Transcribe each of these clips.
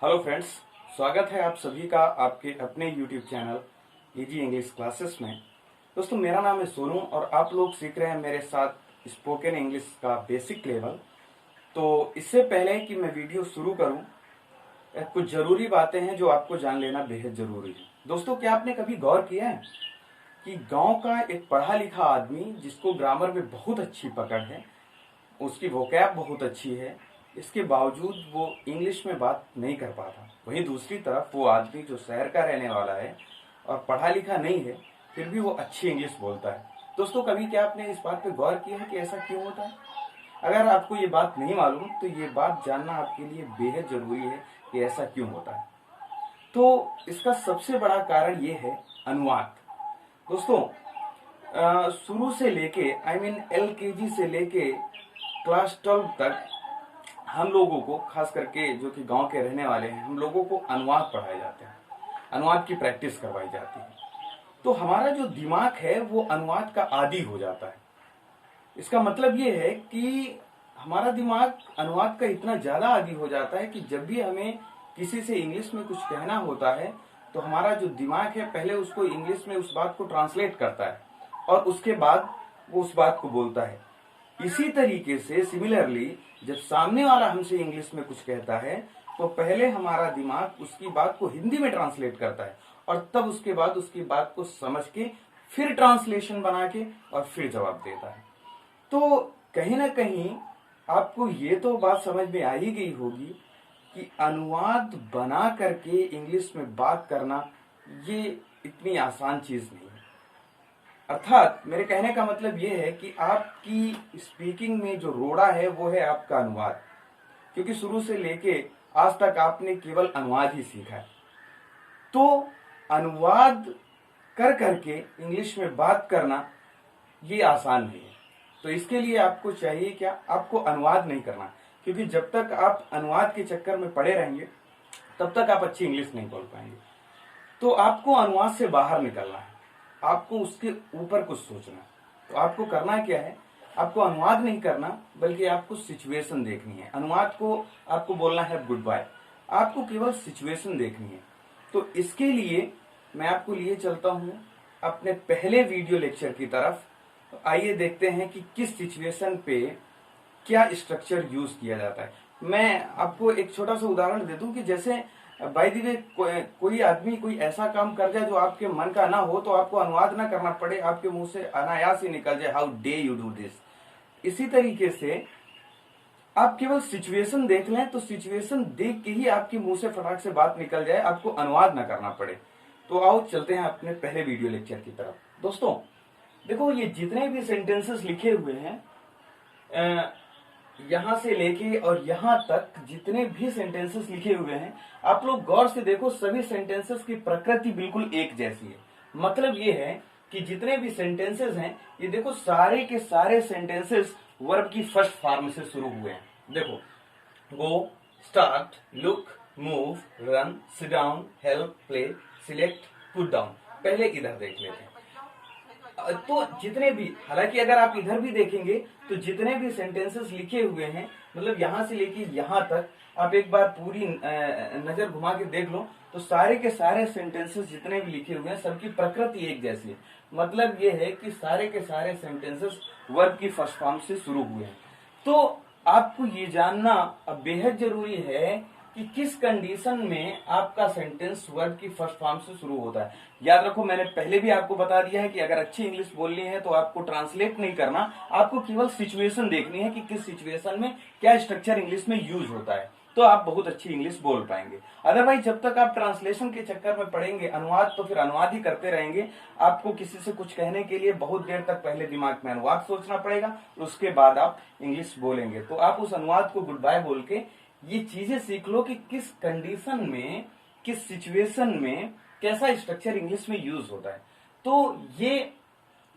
Hello friends, स्वागत है आप सभी का आपके अपने YouTube channel easy English classes में। दोस्तों, मेरा नाम है सोनू और आप लोग सीख रहे हैं मेरे साथ स्पोकन इंग्लिश का बेसिक लेवल। तो इससे पहले कि मैं वीडियो शुरू करूं, कुछ ज़रूरी बातें हैं जो आपको जान लेना बेहद ज़रूरी है। दोस्तों, क्या आपने कभी गौर किया है कि गांव का एक पढ़ा लिखा आदमी जिसको ग्रामर में बहुत अच्छी पकड़ है, उसकी वोकैब बहुत अच्छी है, इसके बावजूद वो इंग्लिश में बात नहीं कर पाता। वहीं दूसरी तरफ वो आदमी जो शहर का रहने वाला है और पढ़ा लिखा नहीं है, फिर भी वो अच्छी इंग्लिश बोलता है। दोस्तों, कभी क्या आपने इस बात पे गौर किया है कि ऐसा क्यों होता है? अगर आपको ये बात नहीं मालूम तो ये बात जानना आपके लिए बेहद जरूरी है कि ऐसा क्यों होता है। तो इसका सबसे बड़ा कारण ये है अनुवाद। दोस्तों, शुरू से लेके LKG से लेके क्लास 12 तक हम लोगों को, खास करके जो कि गांव के रहने वाले हैं, हम लोगों को अनुवाद पढ़ाए जाते हैं, अनुवाद की प्रैक्टिस करवाई जाती है। तो हमारा जो दिमाग है वो अनुवाद का आदी हो जाता है। इसका मतलब ये है कि हमारा दिमाग अनुवाद का इतना ज्यादा आदी हो जाता है कि जब भी हमें किसी से इंग्लिश में कुछ कहना होता है तो हमारा जो दिमाग है पहले उसको इंग्लिश में उस बात को ट्रांसलेट करता है और उसके बाद वो उस बात को बोलता है। इसी तरीके से सिमिलरली जब सामने वाला हमसे इंग्लिश में कुछ कहता है तो पहले हमारा दिमाग उसकी बात को हिंदी में ट्रांसलेट करता है और तब उसके बाद उसकी बात को समझ के फिर ट्रांसलेशन बना के और फिर जवाब देता है। तो कहीं ना कहीं आपको ये तो बात समझ में आ ही गई होगी कि अनुवाद बना करके इंग्लिश में बात करना ये इतनी आसान चीज नहीं है। अर्थात मेरे कहने का मतलब ये है कि आपकी स्पीकिंग में जो रोड़ा है वो है आपका अनुवाद, क्योंकि शुरू से लेके आज तक आपने केवल अनुवाद ही सीखा है। तो अनुवाद कर करके इंग्लिश में बात करना ये आसान नहीं है। तो इसके लिए आपको चाहिए क्या? आपको अनुवाद नहीं करना, क्योंकि जब तक आप अनुवाद के चक्कर में पड़े रहेंगे तब तक आप अच्छी इंग्लिश नहीं बोल पाएंगे। तो आपको अनुवाद से बाहर निकलना है, आपको उसके ऊपर कुछ सोचना है। तो आपको करना क्या है? आपको अनुवाद नहीं करना बल्कि आपको सिचुएशन देखनी है। अनुवाद को आपको बोलना है गुड बाय, आपको केवल सिचुएशन देखनी है। तो इसके लिए मैं आपको लिए चलता हूं अपने पहले वीडियो लेक्चर की तरफ। तो आइए देखते हैं कि किस सिचुएशन पे क्या स्ट्रक्चर यूज किया जाता है। मैं आपको एक छोटा सा उदाहरण दे दूं कि जैसे बाय द वे कोई आदमी कोई ऐसा काम कर जाए जो आपके मन का ना हो तो आपको अनुवाद ना करना पड़े, आपके मुंह से अनायास ही निकल जाए, how day you do this. इसी तरीके से आप केवल सिचुएशन देख लें तो सिचुएशन देख के ही आपके मुंह से फटाक से बात निकल जाए, आपको अनुवाद ना करना पड़े। तो आओ चलते हैं अपने पहले वीडियो लेक्चर की तरफ। दोस्तों देखो, ये जितने भी सेंटेंसेस लिखे हुए हैं यहां से लेके और यहां तक जितने भी सेंटेंसेस लिखे हुए हैं, आप लोग गौर से देखो, सभी सेंटेंसेस की प्रकृति बिल्कुल एक जैसी है। मतलब ये है कि जितने भी सेंटेंसेस हैं, ये देखो सारे के सारे सेंटेंसेस वर्ब की फर्स्ट फॉर्म से शुरू हुए हैं। देखो, go, start, look, move, run, sit down, help, play, select, put down. पहले इधर देख लेते हैं। तो जितने भी, हालांकि अगर आप इधर भी देखेंगे तो जितने भी सेंटेंसेस लिखे हुए हैं, मतलब यहां से लेके यहां तक आप एक बार पूरी नजर घुमा के देख लो तो सारे के सारे सेंटेंसेस जितने भी लिखे हुए हैं सबकी प्रकृति एक जैसी है। मतलब ये है कि सारे के सारे सेंटेंसेस वर्ब की फर्स्ट फॉर्म से शुरू हुए हैं। तो आपको ये जानना अब बेहद जरूरी है कि किस कंडीशन में आपका सेंटेंस वर्ब की फर्स्ट फॉर्म से शुरू होता है। याद रखो, मैंने पहले भी आपको बता दिया है कि अगर अच्छी इंग्लिश बोलनी है तो आपको ट्रांसलेट नहीं करना, आपको केवल सिचुएशन देखनी है कि किस सिचुएशन में क्या स्ट्रक्चर इंग्लिश में यूज होता है, तो आप बहुत अच्छी इंग्लिश बोल पाएंगे। अदरवाइज जब तक आप ट्रांसलेशन के चक्कर में पड़ेंगे अनुवाद, तो फिर अनुवाद ही करते रहेंगे। आपको किसी से कुछ कहने के लिए बहुत देर तक पहले दिमाग में अनुवाद सोचना पड़ेगा, उसके बाद आप इंग्लिश बोलेंगे। तो आप उस अनुवाद को गुड बाय बोल के ये चीजें सीख लो कि किस कंडीशन में, किस सिचुएशन में कैसा स्ट्रक्चर इंग्लिश में यूज होता है। तो ये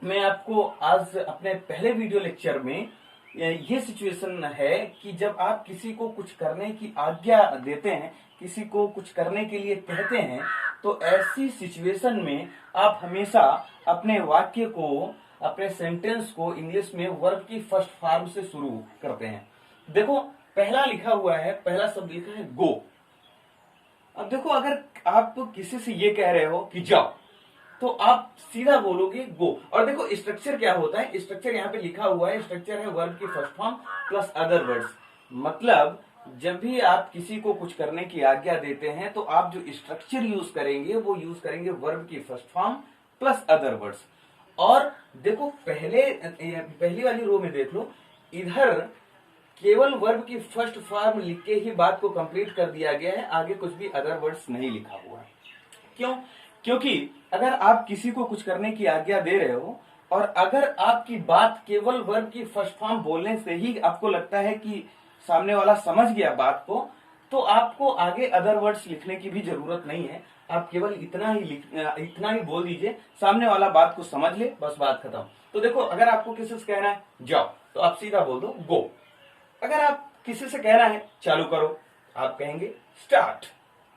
मैं आपको आज अपने पहले वीडियो लेक्चर में ये सिचुएशन है कि जब आप किसी को कुछ करने की आज्ञा देते हैं, किसी को कुछ करने के लिए कहते हैं, तो ऐसी सिचुएशन में आप हमेशा अपने वाक्य को, अपने सेंटेंस को इंग्लिश में वर्ब की फर्स्ट फॉर्म से शुरू करते हैं। देखो, पहला लिखा हुआ है, पहला शब्द लिखा है गो। अब देखो, अगर आप किसी से ये कह रहे हो कि जाओ, तो आप सीधा बोलोगे गो। और देखो स्ट्रक्चर क्या होता है, स्ट्रक्चर यहाँ पे लिखा हुआ है, स्ट्रक्चर है वर्ब की first form plus other words. मतलब जब भी आप किसी को कुछ करने की आज्ञा देते हैं तो आप जो स्ट्रक्चर यूज करेंगे वो यूज करेंगे वर्ब की first form plus other words. और देखो पहली वाली रो में देख लो, इधर केवल वर्ब की फर्स्ट फॉर्म लिख के ही बात को कंप्लीट कर दिया गया है, आगे कुछ भी अदर वर्ड्स नहीं लिखा हुआ है। क्यों? क्योंकि अगर आप किसी को कुछ करने की आज्ञा दे रहे हो और अगर आपकी बात केवल वर्ब की फर्स्ट फॉर्म बोलने से ही आपको लगता है कि सामने वाला समझ गया बात को, तो आपको आगे अदर वर्ड्स लिखने की भी जरूरत नहीं है। आप केवल इतना ही बोल दीजिए, सामने वाला बात को समझ ले, बस बात खत्म। तो देखो, अगर आपको किसी से कहना है जाओ, तो आप सीधा बोल दो गो। अगर आप किसी से कहना है चालू करो, आप कहेंगे स्टार्ट।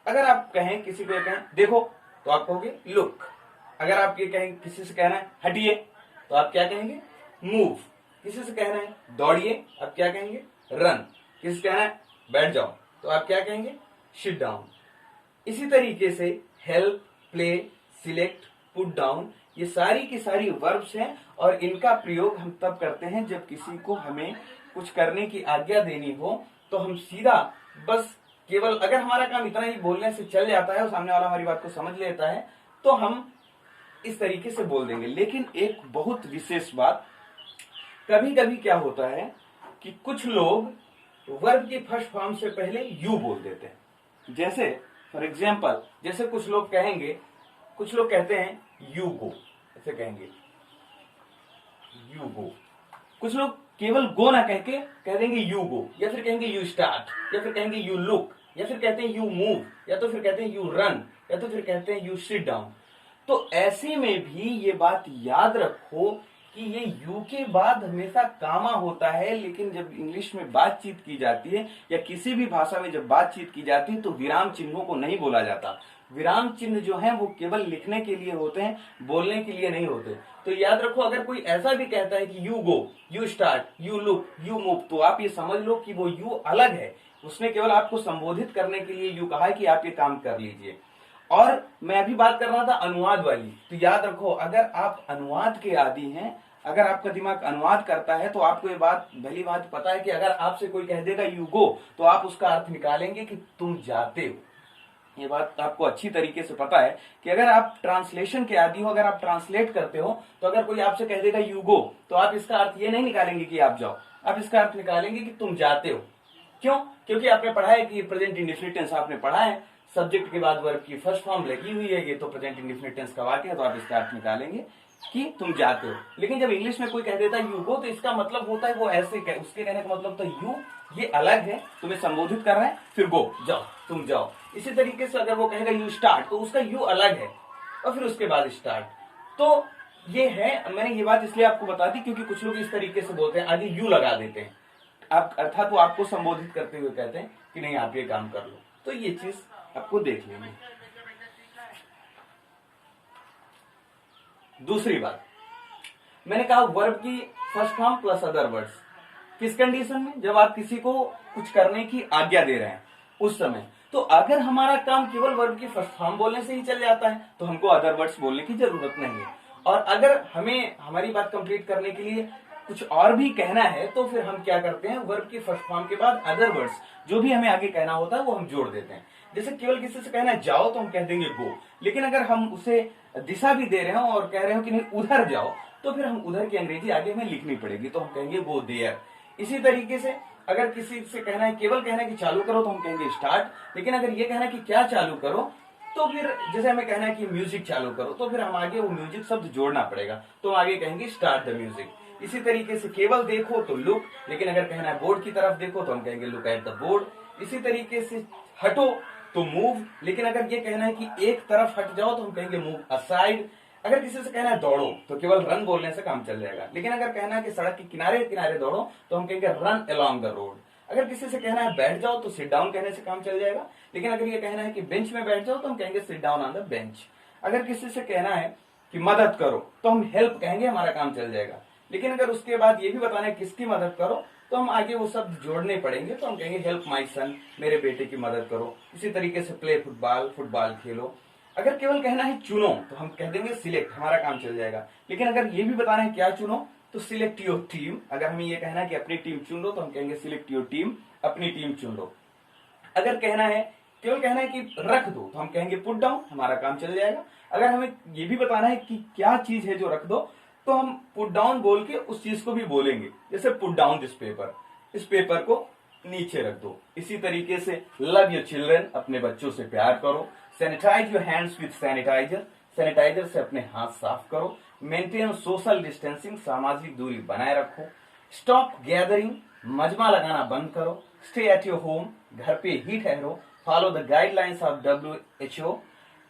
अगर आप कहें किसी को कहें देखो, तो आप कहोगे लुक। अगर आप ये कहें किसी से कहना है हटिए, तो आप क्या कहेंगे मूव। किसी से कहना है दौड़िए, आप क्या कहेंगे रन। किसी से कहना है बैठ जाओ, तो आप क्या कहेंगे सिट डाउन। इसी तरीके से help, play, select, put down, ये सारी की सारी वर्ब्स हैं और इनका प्रयोग हम तब करते हैं जब किसी को हमें कुछ करने की आज्ञा देनी हो। तो हम सीधा बस केवल अगर हमारा काम इतना ही बोलने से चल जाता है और सामने वाला हमारी बात को समझ लेता है, तो हम इस तरीके से बोल देंगे। लेकिन एक बहुत विशेष बात, कभी कभी क्या होता है कि कुछ लोग वर्ब की फर्स्ट फॉर्म से पहले यू बोल देते हैं। जैसे फॉर एग्जाम्पल, जैसे कुछ लोग कहते हैं यू गो, ऐसे कहेंगे यू गो। कुछ लोग केवल गो ना कह के कह देंगे यू गो, या फिर कहेंगे यू स्टार्ट, या फिर कहेंगे यू लुक, या फिर कहते हैं यू मूव, या तो फिर कहते हैं यू रन, या तो फिर कहते हैं यू सिट डाउन। तो ऐसे में भी ये बात याद रखो कि ये यू के बाद हमेशा कामा होता है, लेकिन जब इंग्लिश में बातचीत की जाती है या किसी भी भाषा में जब बातचीत की जाती है तो विराम चिन्हों को नहीं बोला जाता। विराम चिन्ह जो हैं वो केवल लिखने के लिए होते हैं, बोलने के लिए नहीं होते। तो याद रखो, अगर कोई ऐसा भी कहता है कि you go, you start, you look, you move, तो आप ये समझ लो कि वो यू अलग है, उसने केवल आपको संबोधित करने के लिए यू कहा है कि आप ये काम कर लीजिए। और मैं अभी बात कर रहा था अनुवाद वाली, तो याद रखो, अगर आप अनुवाद के आदी हैं, अगर आपका दिमाग अनुवाद करता है, तो आपको ये बात भली बात पता है कि अगर आपसे कोई कह देगा यू गो, तो आप उसका अर्थ निकालेंगे कि तुम जाते हो। ये बात आपको अच्छी तरीके से पता है कि अगर आप ट्रांसलेशन के आदी हो, अगर आप ट्रांसलेट करते हो, तो अगर कोई आपसे कह देगा यू गो, तो आप इसका अर्थ ये नहीं निकालेंगे कि आप जाओ, आप इसका अर्थ निकालेंगे कि तुम जाते हो। क्यों? क्योंकि आपने पढ़ा है कि प्रेजेंट इंडेफिनिट टेंस आपने पढ़ा है, सब्जेक्ट के बाद वर्ब की फर्स्ट फॉर्म लगी हुई है, ये तो प्रेजेंट इंडेफिनिट टेंस का वाक्य है, तो आप इसका अर्थ निकालेंगे कि तुम जाते हो। लेकिन जब इंग्लिश में कोई कह देता है यू गो, तो इसका मतलब होता है वो ऐसे उसके कहने का मतलब तो यू ये अलग है, तुम्हें संबोधित कर रहा है, फिर गो जाओ, तुम जाओ। इसी तरीके से अगर वो कहेगा यू स्टार्ट, तो उसका यू अलग है और फिर उसके बाद स्टार्ट। तो ये है, मैंने ये बात इसलिए आपको बता दी क्योंकि कुछ लोग इस तरीके से बोलते हैं, आगे यू लगा देते हैं, आप अर्थात वो आपको संबोधित करते हुए कहते हैं कि नहीं आप ये काम कर लो। तो ये चीज आपको देख लेंगे। दूसरी बात, मैंने कहा वर्ब की first form plus other words, किस कंडीशन में? जब आप किसी को कुछ करने की आज्ञा दे रहे हैं उस समय। तो अगर हमारा काम केवल वर्ब की फर्स्ट फॉर्म बोलने से ही चल जाता है तो हमको अदर वर्ड्स बोलने की जरूरत नहीं है। और अगर हमें हमारी बात कंप्लीट करने के लिए कुछ और भी कहना है तो फिर हम क्या करते हैं, वर्ब की फर्स्ट फॉर्म के बाद अदर वर्ड्स जो भी हमें आगे कहना होता है वो हम जोड़ देते हैं। जैसे केवल किसी से कहना है जाओ, तो हम कह देंगे गो। लेकिन अगर हम उसे दिशा भी दे रहे हो और कह रहे हो कि नहीं उधर जाओ, तो फिर हम उधर की अंग्रेजी आगे हमें लिखनी पड़ेगी, तो हम कहेंगे गो देयर। इसी तरीके से अगर किसी से कहना है, केवल कहना है कि चालू करो, तो हम कहेंगे स्टार्ट। लेकिन अगर ये कहना है कि क्या चालू करो, तो फिर जैसे हमें कहना है कि म्यूजिक चालू करो, तो फिर हम आगे वो म्यूजिक शब्द जोड़ना पड़ेगा, तो हम आगे कहेंगे स्टार्ट द म्यूजिक। इसी तरीके से केवल देखो तो लुक, लेकिन अगर कहना है बोर्ड की तरफ देखो तो हम कहेंगे लुक एट द बोर्ड। इसी तरीके से हटो तो मूव, लेकिन अगर ये कहना है कि एक तरफ हट जाओ तो हम कहेंगे मूव असाइड। अगर किसी से कहना है दौड़ो, तो केवल रन बोलने से काम चल जाएगा। लेकिन अगर कहना है कि सड़क के किनारे किनारे दौड़ो, तो हम कहेंगे रन अलोंग द रोड। अगर किसी से कहना है बैठ जाओ, तो सिट डाउन कहने से काम चल जाएगा। लेकिन अगर ये कहना है कि बेंच में बैठ जाओ, तो हम कहेंगे sit down on the bench. अगर किसी से कहना है कि मदद करो, तो हम हेल्प कहेंगे, हमारा काम चल जाएगा। लेकिन अगर उसके बाद ये भी बताना है किसकी मदद करो, तो हम आगे वो शब्द जोड़ने पड़ेंगे। तो हम कहेंगे हेल्प माई सन, मेरे बेटे की मदद करो। इसी तरीके से प्ले फुटबॉल, फुटबॉल खेलो। अगर केवल कहना है चुनो तो हम कह देंगे सिलेक्ट, हमारा काम चल जाएगा। लेकिन अगर ये भी बताना है क्या चुनो तो सिलेक्ट योर टीम। अगर हमें ये कहना है कि अपनी टीम चुन लो तो हम कहेंगे सिलेक्ट योर टीम, अपनी टीम चुन लो। अगर कहना है, केवल कहना है कि रख दो तो हम कहेंगे पुट डाउन, हमारा काम चल जाएगा। अगर हमें ये भी बताना है कि क्या चीज है जो रख दो तो हम पुट डाउन बोल के उस चीज को भी बोलेंगे। जैसे पुट डाउन दिस पेपर, इस पेपर को नीचे रख दो। इसी तरीके से लव योर चिल्ड्रन, अपने बच्चों से प्यार करो। Sanitize your hands with sanitizer, sanitizer से अपने हाथ साफ करो। मेंटेन सोशल डिस्टेंसिंग, सामाजिक दूरी बनाए रखो। स्टॉप गैदरिंग, मजमा लगाना बंद करो। स्टे एट योर होम, घर पे ही ठहरो। Follow the guidelines of WHO,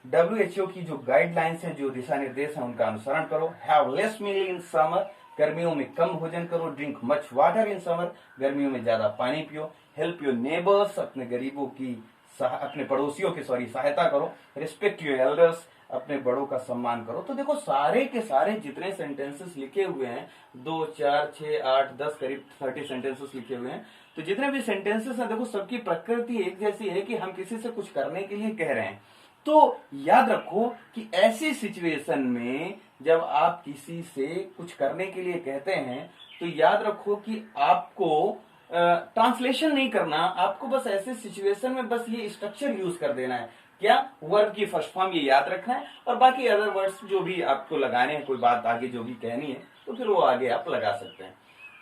WHO की जो गाइडलाइंस है, जो दिशा निर्देश है, उनका अनुसरण करो। Have less meal in summer, गर्मियों में कम भोजन करो। Drink much water in summer, गर्मियों में ज्यादा पानी पियो। हेल्प योर नेबर्स, अपने गरीबों की अपने पड़ोसियों की सहायता करो। रिस्पेक्ट योर एल्डर्स, अपने बड़ों का सम्मान करो। तो देखो सारे के सारे जितने सेंटेंसेस लिखे हुए हैं, 2, 4, 6, 8, 10 करीब 30 सेंटेंसेस लिखे हुए हैं। तो जितने भी सेंटेंसेस हैं देखो सबकी प्रकृति एक जैसी है कि हम किसी से कुछ करने के लिए कह रहे हैं। तो याद रखो कि ऐसी सिचुएशन में जब आप किसी से कुछ करने के लिए कहते हैं तो याद रखो कि आपको ट्रांसलेशन नहीं करना, आपको बस ऐसे सिचुएशन में बस ये स्ट्रक्चर यूज कर देना है। क्या? वर्ब की फर्स्ट फॉर्म ये याद रखना है और बाकी अदर वर्ड्स जो भी आपको लगाने हैं, कोई बात आगे जो भी कहनी है तो फिर वो आगे आप लगा सकते हैं।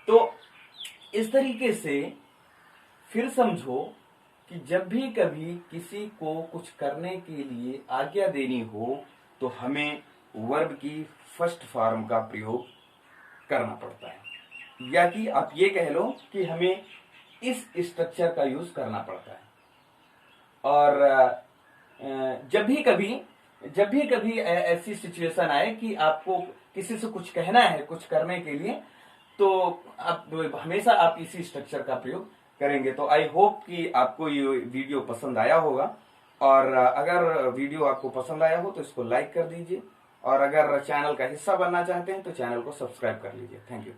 तो इस तरीके से फिर समझो कि जब भी कभी किसी को कुछ करने के लिए आज्ञा देनी हो तो हमें वर्ब की फर्स्ट फॉर्म का प्रयोग करना पड़ता है, या कि आप ये कह लो कि हमें इस स्ट्रक्चर का यूज करना पड़ता है। और जब भी कभी ऐसी सिचुएशन आए कि आपको किसी से कुछ कहना है, कुछ करने के लिए, तो आप हमेशा आप इसी स्ट्रक्चर का प्रयोग करेंगे। तो आई होप कि आपको ये वीडियो पसंद आया होगा। और अगर वीडियो आपको पसंद आया हो तो इसको लाइक कर दीजिए, और अगर चैनल का हिस्सा बनना चाहते हैं तो चैनल को सब्सक्राइब कर लीजिए। Thank you.